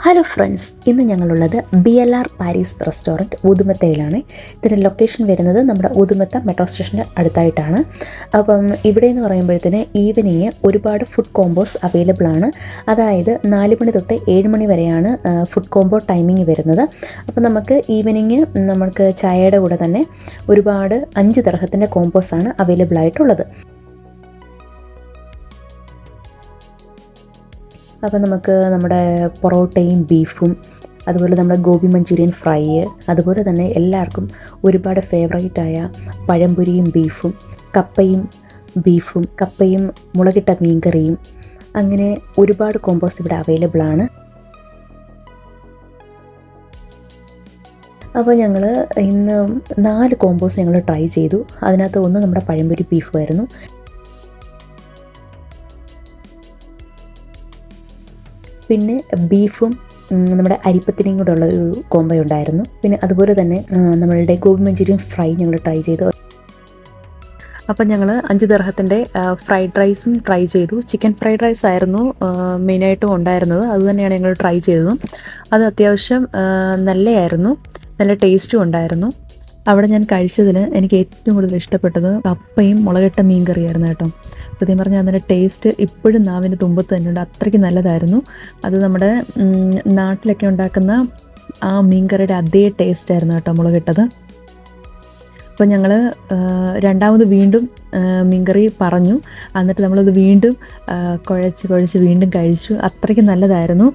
Hello friends, ഇന്ന് ഞങ്ങളുള്ളത് BLR Paris restaurant ഊതുമത്തയിലാണ്. ഇതിൻ്റെ location വരുന്നത് നമ്മുടെ ഊതുമത്ത മെട്രോ സ്റ്റേഷൻ്റെ അടുത്തായിട്ടാണ്. അപ്പം ഇവിടെ എന്ന് പറയുമ്പോഴത്തേന് ഈവനിങ് ഒരുപാട് ഫുഡ് കോംബോസ് അവൈലബിൾ ആണ്. അതായത് 4 മണി തൊട്ട് 7 മണി വരെയാണ് ഫുഡ് കോംബോ ടൈമിങ് വരുന്നത്. അപ്പം നമുക്ക് ഈവനിങ് നമുക്ക് ചായയുടെ കൂടെ തന്നെ ഒരുപാട് 5 ദിർഹത്തിൻ്റെ കോംബോസാണ് അവൈലബിൾ ആയിട്ടുള്ളത്. അപ്പോൾ നമുക്ക് നമ്മുടെ പൊറോട്ടയും ബീഫും അതുപോലെ നമ്മുടെ ഗോബി മഞ്ചൂരിയൻ ഫ്രൈ, അതുപോലെ തന്നെ എല്ലാവർക്കും ഒരുപാട് ഫേവറേറ്റായ പഴംപൊരിയും ബീഫും, കപ്പയും ബീഫും, കപ്പയും മുളകിട്ട മീൻകറിയും, അങ്ങനെ ഒരുപാട് കോംബോസ് ഇവിടെ അവൈലബിൾ ആണ്. അപ്പോൾ ഞങ്ങൾ ഇന്ന് 4 കോംബോസ് ഞങ്ങൾ ട്രൈ ചെയ്തു. അതിനകത്ത് ഒന്ന് നമ്മുടെ പഴംപൊരി ബീഫുമായിരുന്നു. പിന്നെ ബീഫും നമ്മുടെ അരിപ്പത്തിരിയും കൂടെ ഉള്ള ഒരു കോംബോ ഉണ്ടായിരുന്നു. പിന്നെ അതുപോലെ തന്നെ നമ്മളുടെ ഗോബി മഞ്ചൂരിയൻ ഫ്രൈ ഞങ്ങൾ ട്രൈ ചെയ്തു. അപ്പം ഞങ്ങൾ 5 ദിർഹത്തിൻ്റെ ഫ്രൈഡ് റൈസും ട്രൈ ചെയ്തു. ചിക്കൻ ഫ്രൈഡ് റൈസ് ആയിരുന്നു മെയിനായിട്ടും ഉണ്ടായിരുന്നത്. അതുതന്നെയാണ് ഞങ്ങൾ ട്രൈ ചെയ്തതും. അത് അത്യാവശ്യം നല്ലതായിരുന്നു, നല്ല ടേസ്റ്റും ഉണ്ടായിരുന്നു. അവിടെ ഞാൻ കഴിച്ചതിൽ എനിക്ക് ഏറ്റവും കൂടുതൽ ഇഷ്ടപ്പെട്ടത് കപ്പയും മുളകിട്ട മീൻ കറിയായിരുന്നു കേട്ടോ. സത്യം പറഞ്ഞാൽ അതിൻ്റെ ടേസ്റ്റ് ഇപ്പോഴും നാവിൻ്റെ തുമ്പത്ത് തന്നെയുണ്ട്. അത്രയ്ക്ക് നല്ലതായിരുന്നു. അത് നമ്മുടെ നാട്ടിലൊക്കെ ഉണ്ടാക്കുന്ന ആ മീൻ കറിയുടെ അതേ ടേസ്റ്റായിരുന്നു കേട്ടോ മുളകിട്ടത്. അപ്പോൾ ഞങ്ങൾ രണ്ടാമത് വീണ്ടും മീൻകറി പറഞ്ഞു. എന്നിട്ട് നമ്മളത് വീണ്ടും കുഴച്ച് വീണ്ടും കഴിച്ചു. അത്രയ്ക്ക് നല്ലതായിരുന്നു.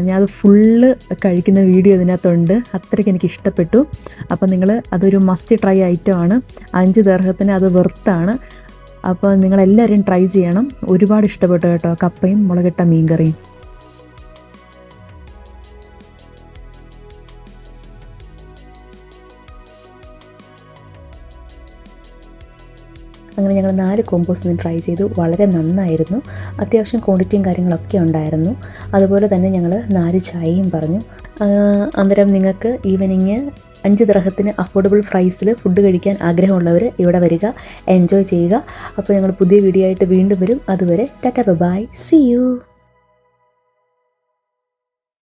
ഞാനത് ഫുള്ള് കഴിക്കുന്ന വീഡിയോ ഇതിനകത്തുണ്ട്. അത്രയ്ക്ക് എനിക്ക് ഇഷ്ടപ്പെട്ടു. അപ്പോൾ നിങ്ങൾ അതൊരു മസ്റ്റ് ട്രൈ ഐറ്റമാണ്. 5 ദിർഹത്തിന് അത് വെർത്താണ്. അപ്പോൾ നിങ്ങളെല്ലാവരും ട്രൈ ചെയ്യണം. ഒരുപാട് ഇഷ്ടപ്പെട്ടു കേട്ടോ കപ്പയും മുളകിട്ട മീൻകറിയും. അങ്ങനെ ഞങ്ങൾ 4 കോംബോസ് നിന്ന് ട്രൈ ചെയ്തു. വളരെ നന്നായിരുന്നു. അത്യാവശ്യം ക്വാണ്ടിറ്റിയും കാര്യങ്ങളൊക്കെ ഉണ്ടായിരുന്നു. അതുപോലെ തന്നെ ഞങ്ങൾ 4 ചായയും പറഞ്ഞു. അന്നേരം നിങ്ങൾക്ക് ഈവനിങ് 5 ദിർഹത്തിന് അഫോർഡബിൾ പ്രൈസിൽ ഫുഡ് കഴിക്കാൻ ആഗ്രഹമുള്ളവർ ഇവിടെ വരിക, എൻജോയ് ചെയ്യുക. അപ്പോൾ ഞങ്ങൾ പുതിയ വീഡിയോ ആയിട്ട് വീണ്ടും വരും. അതുവരെ ടാറ്റാ ബൈ, സീ യു.